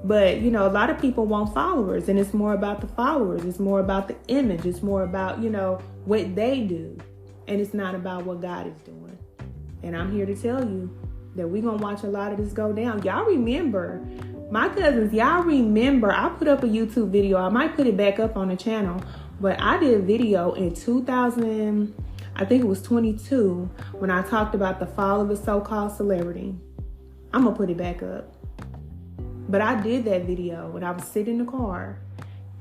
But, you know, a lot of people want followers, and it's more about the followers. It's more about the image. It's more about, you know, what they do. And it's not about what God is doing. And I'm here to tell you that we're going to watch a lot of this go down. Y'all remember, my cousins, y'all remember, I put up a YouTube video. I might put it back up on the channel. But I did a video in 2000, I think it was 22, when I talked about the fall of a so-called celebrity. I'm going to put it back up. But I did that video when I was sitting in the car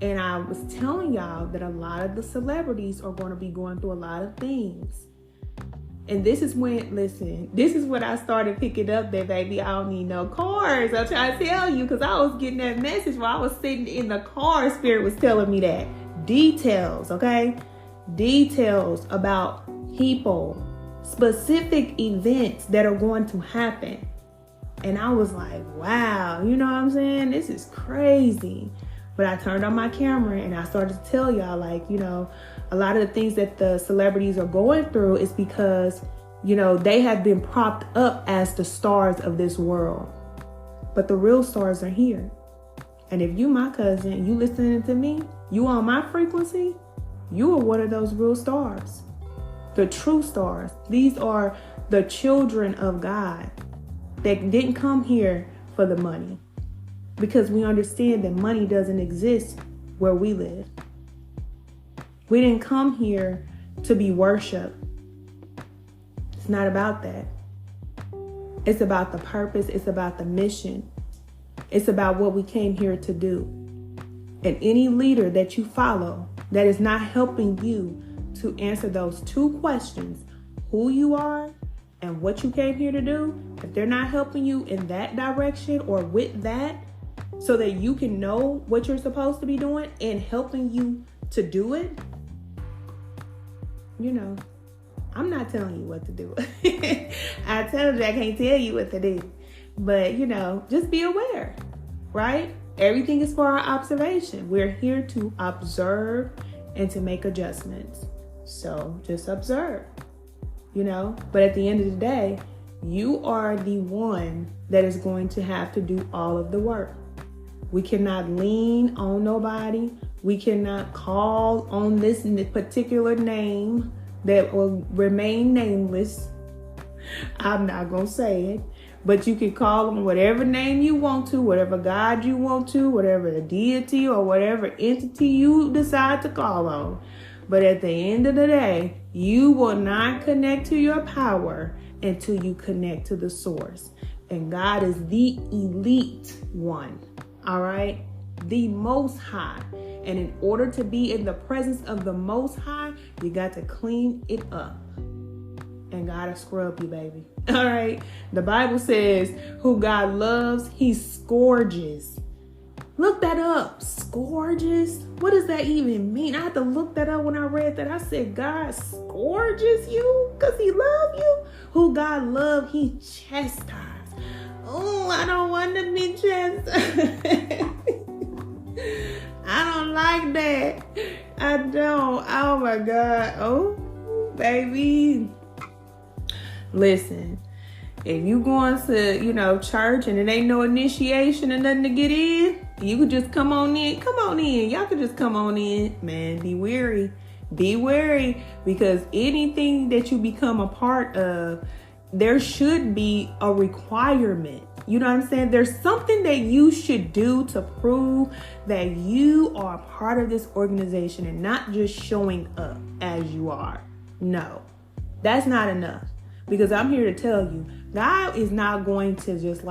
and I was telling y'all that a lot of the celebrities are going to be going through a lot of things. And this is when, listen, this is when I started picking up that, baby, I don't need no cars. I'm trying to tell you, because I was getting that message while I was sitting in the car. Spirit was telling me that. Details, okay? Details about people, specific events that are going to happen. And I was like, wow, you know what I'm saying? This is crazy. But I turned on my camera and I started to tell y'all, like, you know, a lot of the things that the celebrities are going through is because, you know, they have been propped up as the stars of this world. But the real stars are here. And if you, my cousin, you listening to me, you on my frequency, you are one of those real stars. The true stars. These are the children of God. They didn't come here for the money, because we understand that money doesn't exist where we live. We didn't come here to be worshiped. It's not about that. It's about the purpose. It's about the mission. It's about what we came here to do. And any leader that you follow that is not helping you to answer those two questions, who you are and what you came here to do, if they're not helping you in that direction or with that, so that you can know what you're supposed to be doing and helping you to do it, you know, I'm not telling you what to do. I tell you I can't tell you what to do. But, you know, just be aware, right? Everything is for our observation. We're here to observe and to make adjustments. So just observe. You know, but at the end of the day, you are the one that is going to have to do all of the work. We cannot lean on nobody. We cannot call on this particular name, that will remain nameless. I'm not going to say it, but you can call them whatever name you want to, whatever God you want to, whatever deity or whatever entity you decide to call on. But at the end of the day, you will not connect to your power until you connect to the source. And God is the elite one, all right? The Most High. And in order to be in the presence of the Most High, you got to clean it up. And God will scrub you, baby. All right? The Bible says, who God loves, he scourges. Look that up. Scourges? What does that even mean? I had to look that up when I read that. I said, God scourges you because he loves you? Who God loves, he chastises. Oh, I don't want to be chastised. I don't like that. I don't. Oh, my God. Oh, baby. Listen. If you going to, church and it ain't no initiation and nothing to get in, you could just come on in. Come on in. Y'all could just come on in. Man, be wary. Be wary, because anything that you become a part of, there should be a requirement. You know what I'm saying? There's something that you should do to prove that you are a part of this organization and not just showing up as you are. No, that's not enough. Because I'm here to tell you, God is not going to just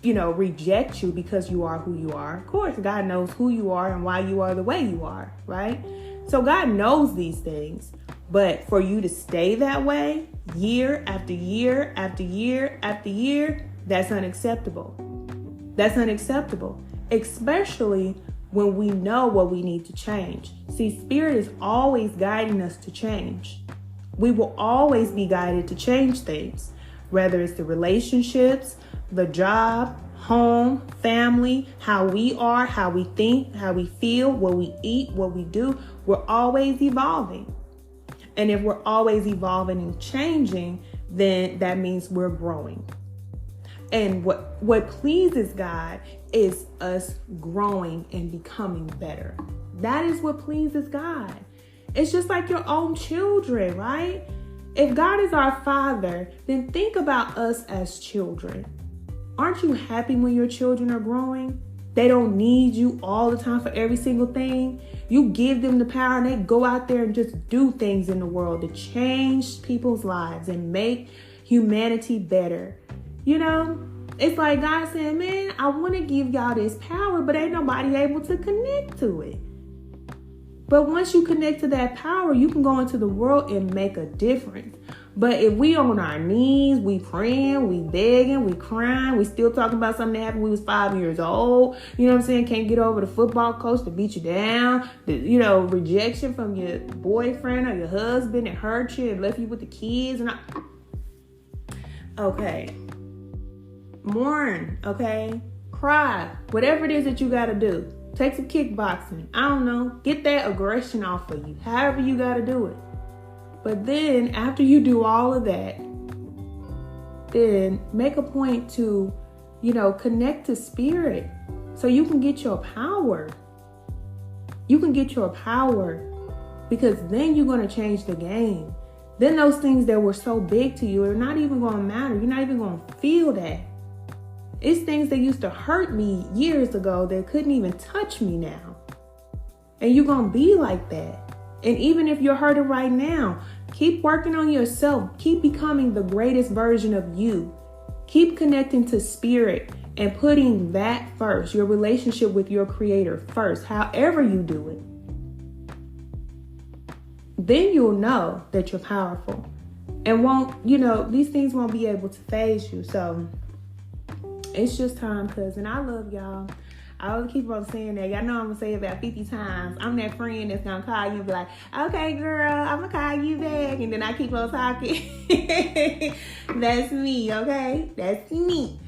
reject you because you are who you are. Of course, God knows who you are and why you are the way you are, right? So God knows these things. But for you to stay that way year after year after year after year, that's unacceptable. That's unacceptable, especially when we know what we need to change. See, Spirit is always guiding us to change. We will always be guided to change things, whether it's the relationships, the job, home, family, how we are, how we think, how we feel, what we eat, what we do. We're always evolving. And if we're always evolving and changing, then that means we're growing. And what pleases God is us growing and becoming better. That is what pleases God. It's just like your own children, right? If God is our Father, then think about us as children. Aren't you happy when your children are growing? They don't need you all the time for every single thing. You give them the power and they go out there and just do things in the world to change people's lives and make humanity better. It's like God saying, man, I want to give y'all this power, but ain't nobody able to connect to it. But once you connect to that power, you can go into the world and make a difference. But if we on our knees, we praying, we begging, we crying, we still talking about something that happened when we was 5 years old, you know what I'm saying? Can't get over the football coach to beat you down, rejection from your boyfriend or your husband that hurt you and left you with the kids. Okay. Mourn, okay? Cry, whatever it is that you got to do. Take some kickboxing. I don't know. Get that aggression off of you. However you got to do it. But then after you do all of that, then make a point to, connect to Spirit so you can get your power. You can get your power because then you're going to change the game. Then those things that were so big to you are not even going to matter. You're not even going to feel that. It's things that used to hurt me years ago that couldn't even touch me now. And you're going to be like that. And even if you're hurting right now, keep working on yourself. Keep becoming the greatest version of you. Keep connecting to Spirit and putting that first, your relationship with your Creator first, however you do it. Then you'll know that you're powerful and these things won't be able to faze you. So it's just time, cousin. I love y'all. I always keep on saying that. Y'all know I'm going to say it about 50 times. I'm that friend that's going to call you and be like, okay, girl, I'm going to call you back. And then I keep on talking. That's me, okay? That's me.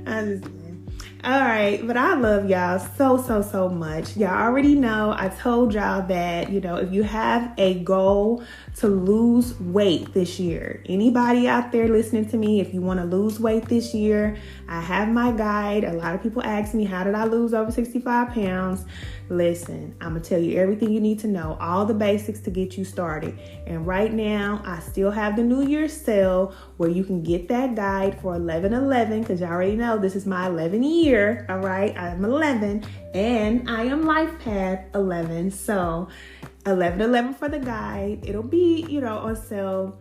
I'm just kidding. All right, but I love y'all so much. Y'all already know I told y'all that, if you have a goal to lose weight this year, anybody out there listening to me, if you want to lose weight this year, I have my guide. A lot of people ask me, how did I lose over 65 pounds? Listen, I'm going to tell you everything you need to know, all the basics to get you started. And right now, I still have the New Year's sale where you can get that guide for $11.11, because you already know this is my 11th year, all right? I'm 11, and I am Life Path 11, so $11.11 for the guide. It'll be, on sale,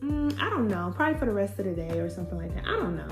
I don't know, probably for the rest of the day or something like that. I don't know,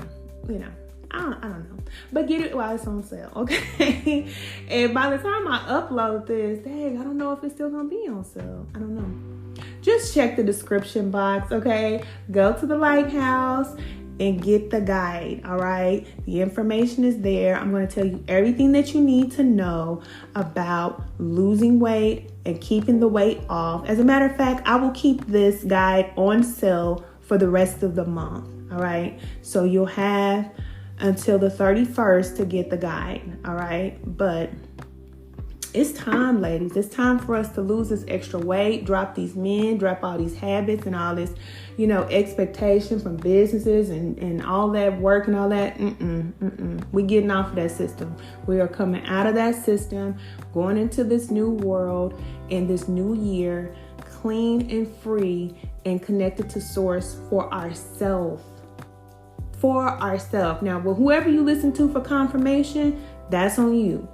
I don't know. But get it while it's on sale, okay? And by the time I upload this, dang, I don't know if it's still gonna be on sale. I don't know. Just check the description box, okay? Go to the Lighthouse and get the guide, all right? The information is there. I'm gonna tell you everything that you need to know about losing weight and keeping the weight off. As a matter of fact, I will keep this guide on sale for the rest of the month, all right? So you'll have until the 31st to get the guide, all right? But it's time, ladies. It's time for us to lose this extra weight, drop these men, drop all these habits and all this, expectation from businesses and all that work and all that. We getting off of that system. We are coming out of that system, going into this new world in this new year, clean and free and connected to source for ourselves. Now, whoever you listen to for confirmation, that's on you.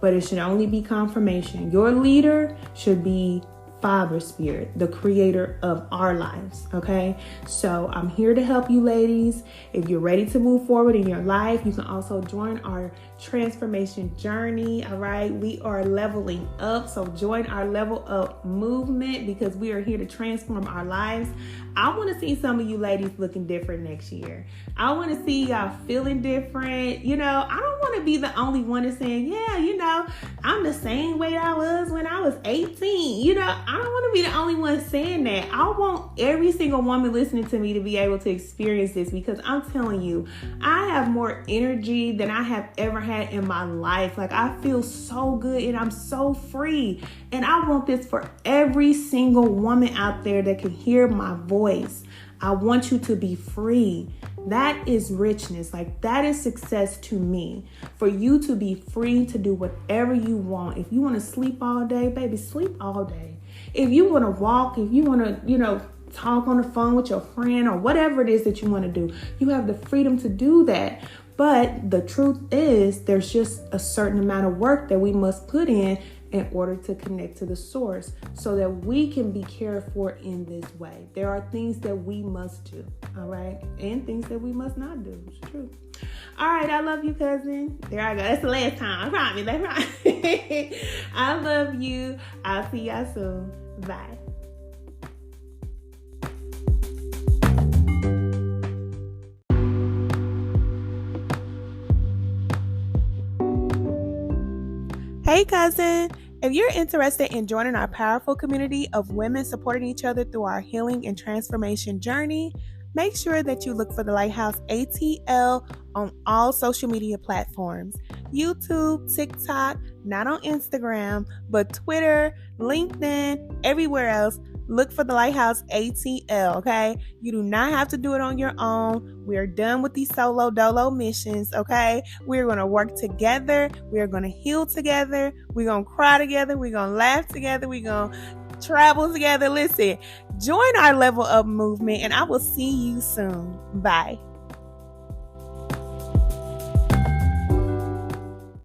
But it should only be confirmation. Your leader should be Father Spirit, the creator of our lives, okay? So I'm here to help you ladies. If you're ready to move forward in your life, you can also join our transformation journey, all right? We are leveling up, so join our level up movement because we are here to transform our lives. I want to see some of you ladies looking different next year. I want to see y'all feeling different. I don't want to be the only one that's saying, yeah, I'm the same way I was when I was 18. I don't want to be the only one saying that. I want every single woman listening to me to be able to experience this because I'm telling you, I have more energy than I have ever had in my life. Like, I feel so good and I'm so free. And I want this for every single woman out there that can hear my voice. I want you to be free. That is richness. Like, that is success to me. For you to be free to do whatever you want. If you want to sleep all day, baby, sleep all day. If you want to walk, if you want to, talk on the phone with your friend or whatever it is that you want to do, you have the freedom to do that. But the truth is, there's just a certain amount of work that we must put in order to connect to the source so that we can be cared for in this way. There are things that we must do, all right? And things that we must not do. It's true. All right, I love you, cousin. There I go. That's the last time. I promise. I love you. I'll see y'all soon. Bye. Hey, cousin. If you're interested in joining our powerful community of women supporting each other through our healing and transformation journey, make sure that you look for the Lighthouse ATL on all social media platforms. YouTube, TikTok, not on Instagram, but Twitter, LinkedIn, everywhere else. Look for the Lighthouse ATL, okay? You do not have to do it on your own. We are done with these solo dolo missions, okay? We're going to work together. We're going to heal together. We're going to cry together. We're going to laugh together. We're going to travel together. Listen, join our level up movement, and I will see you soon. Bye.